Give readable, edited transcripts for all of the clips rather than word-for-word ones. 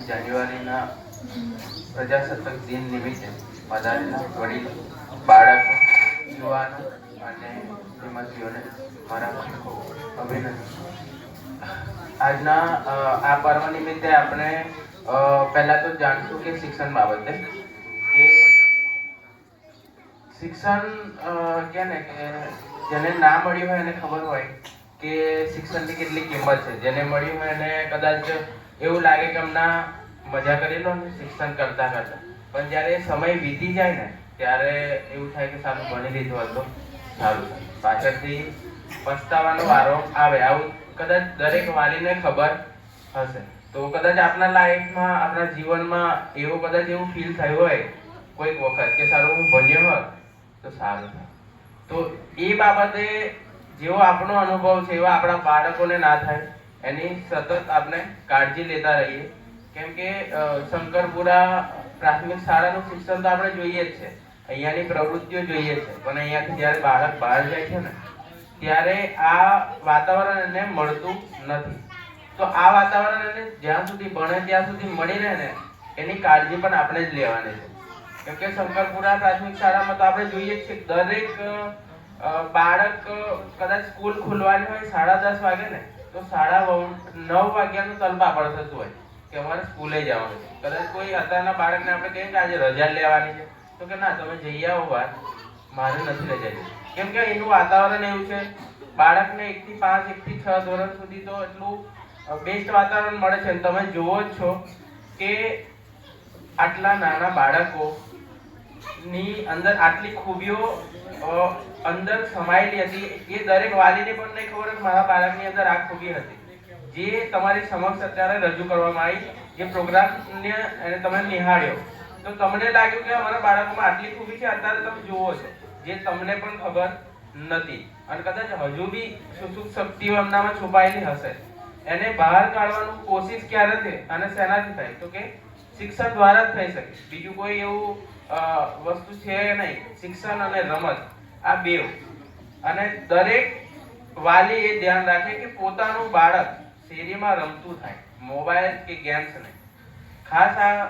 જાન્યુઆરીના પ્રજાસત્તાક દિન નિમિત્તે પધારેલા વડીલ, બાળકો, યુવાનો અને શ્રીમતીઓને મારા અભિનંદન. આજના આ પર્વ નિમિત્તે આપણે પહેલા તો જાણશું કે શિક્ષણ બાબતે કે શિક્ષણ કે ને કે જેને ના મળ્યું હોય એને ખબર હોય કે શિક્ષણની કેટલી કિંમત છે. જેને મળ્યું હોય એને કદાચ એવું લાગે કે હમણાં મજા કરી લો ને શિક્ષણ કરતા કરતા, પણ જ્યારે સમય વીતી જાય ને ત્યારે એવું થાય કે સારું ભણી લીધું હોત તો સારું, પાછળથી પસ્તાવાનો વારો આવે. આવું કદાચ દરેક વાલીને ખબર હશે. તો કદાચ આપણા લાઈફમાં, આપણા જીવનમાં એવું કદાચ એવું ફીલ થયું હોય કોઈક વખત કે સારું હું ભણ્યો હોત તો સારું થાય. તો એ બાબતે જેવો આપણો અનુભવ છે એવા આપણા બાળકોને ના થાય એની સતત આપણે કાળજી લેતા રહીએ. કેમ કે શંકરપુરા પ્રાથમિક શાળાનું શિક્ષણ તો આપણે જોઈએ જ છે, અહીંયાની પ્રવૃત્તિઓ જોઈએ છે, પણ અહીંયાથી જ્યારે બાળક બહાર જાય છે ને ત્યારે આ વાતાવરણ એને મળતું નથી. તો આ વાતાવરણ એને જ્યાં સુધી ભણે ત્યાં સુધી મળી રહે ને એની કાળજી પણ આપણે જ લેવાની છે. કેમ કે શંકરપુરા પ્રાથમિક શાળામાં તો આપણે જોઈએ જ છે દરેક બાળક કદાચ સ્કૂલ ખુલવાની હોય 10:30 વાગે ને તો 9:30 વાગ્યાનું તલપાપડ થતું હોય કે અમારે સ્કૂલે જવાનું છે. કદાચ કોઈ અત્યારના બાળકને આપણે કહીએ કે આજે રજા લેવાની છે તો કે ના તમે જઈ આવો બહાર, મારે નથી રજા લેવી. કેમ કે એનું વાતાવરણ એવું છે. બાળકને 1 થી 5, 1 થી 6 ધોરણ સુધી તો એટલું બેસ્ટ વાતાવરણ મળે છે. તમે જુઓ જ છો કે આટલા નાના બાળકો ની અંદર આટલી ખૂબીઓ અંદર સમાયેલી હતી એ દરેક વાલીને પણ નહીં ખબર કે મારા બાળકની અંદર આ ખૂબી હતી, જે તમારી સમક્ષ અત્યારે રજૂ કરવામાં આવી. જે પ્રોગ્રામને તમે નિહાળ્યો તો તમને લાગ્યું કે અમારા બાળકોમાં આટલી ખૂબી છે, અત્યારે તમે જુઓ છો, જે તમને પણ ખબર નથી. અને કદાચ હજુ બી સુસુપ્ત શક્તિઓ એમનામાં છુપાયેલી હશે. એને બહાર કાઢવાનું કોશિશ ક્યારે થાય અને શેનાથી થાય તો કે શિક્ષણ દ્વારા જ થઈ શકે. બીજું કોઈ એવું વસ્તુ છે નહીં. શિક્ષણ અને રમત આ બે. અને દરેક વાલી એ ધ્યાન રાખે કે પોતાનું બાળક શેરીમાં રમતું થાય, મોબાઈલ કે ગેમ્સ નહીં. ખાસ આ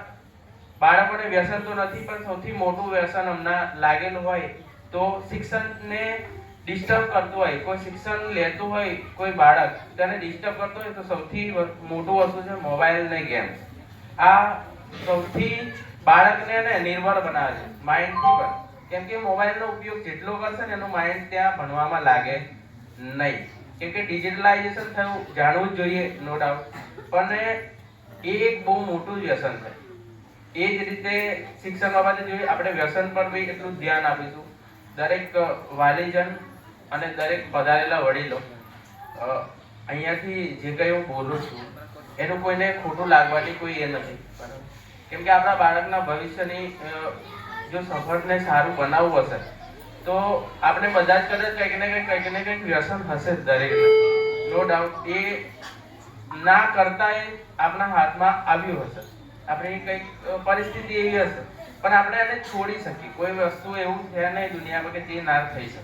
બાળકોને વ્યસન તો નથી, પણ સૌથી મોટું વ્યસન હમણાં લાગેલું હોય તો શિક્ષણને ડિસ્ટર્બ કરતું હોય, કોઈ શિક્ષણ લેતું હોય કોઈ બાળક તેને ડિસ્ટર્બ કરતો હોય તો સૌથી મોટું વસ્તુ છે મોબાઈલ ને ગેમ્સ. આ સૌથી બાળકને નિર્ભર બનાવે છે માઇન્ડથી પણ. કેમ કે મોબાઈલનો ઉપયોગ જેટલો કરશે ને એનું માઇન્ડ ત્યાં ભણવામાં લાગે નહીં. કેમ કે ડિજિટલાઇઝેશન થયું જાણવું જ જોઈએ, નો ડાઉટ, પણ એ એક બહુ મોટું વ્યસન છે. એ જ રીતે શિક્ષણ બાબતે જોઈએ આપણે વ્યસન પર બી એટલું ધ્યાન આપીશું. દરેક વાલીજન અને દરેક પધારેલા વડીલો, અહીંયાથી જે કંઈ હું બોલું છું એનું કોઈને ખોટું લાગવાની કોઈ એ નથી. કેમ કે આપણા બાળકના ભવિષ્યની જો સફળને સારું બનાવવું હશે તો આપણે બધા જ કદાચ કંઈક ને કંઈક વ્યસન હશે જ દરેકને, નો ડાઉટ. એ ના કરતા એ આપણા હાથમાં આવ્યું હશે, આપણી કંઈક પરિસ્થિતિ એવી હશે, પણ આપણે એને છોડી શકીએ. કોઈ વસ્તુ એવું છે નહીં દુનિયામાં કે તે ના થઈ શકે.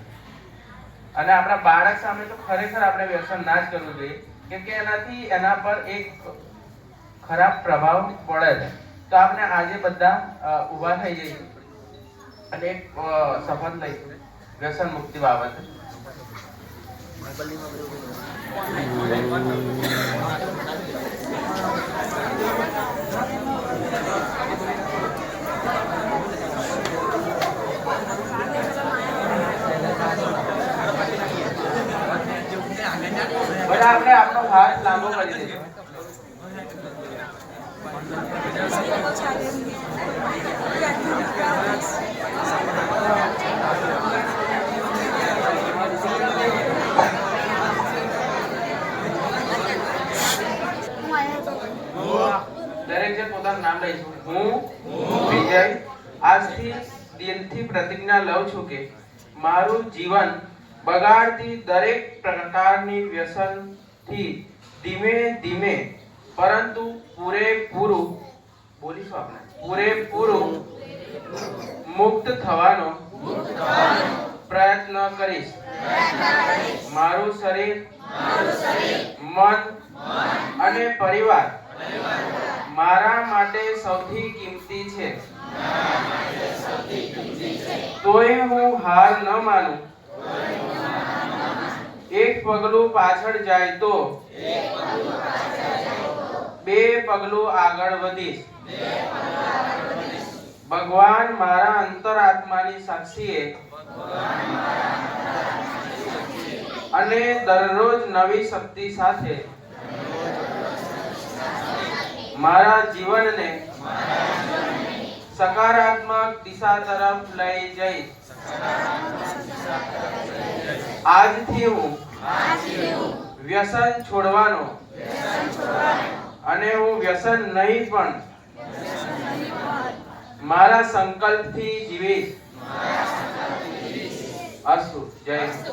અને આપણા બાળક સામે તો ખરેખર આપણે વ્યસન ના જ કરવું જોઈએ, કેમ કે એનાથી એના પર એક ખરાબ પ્રભાવ પડે છે. તો આપણે આજે બધા ઊભા થઈ જઈશું અને એક શપથ લઈશું વ્યસન મુક્તિ બાબતે. બધા આપણે આપણો હાથ લાંબો કરી દઈશું. દરેક જે પોતાનું નામ લઈશું. હું વિજય આજથી દિલથી પ્રતિજ્ઞા લઉં છું કે મારું જીવન બગાડતી દરેક પ્રકારની વ્યસનથી ધીમે ધીમે પરંતુ પૂરેપૂરું બોલીશું આપણે પૂરેપૂરું મુક્ત થવાનો પ્રયત્ન કરીશ. મારું શરીર, મન અને પરિવાર મારા માટે સૌથી કિંમતી છે, તોય હું હાર ન માનું. એક પગલું પાછળ જાય તો બે પગલું આગળ વધીશ. ભગવાન મારા અંતરાત્માની સાક્ષીએ અને દરરોજ નવી શક્તિ સાથે મારા જીવનને સકારાત્મક દિશા તરફ લઈ જઈશ. આજથી હું વ્યસન છોડવાનો અને હું વ્યસન નહીં પણ મારા સંકલ્પથી જીવીશ. અસ્તુ. જય હિન્દ.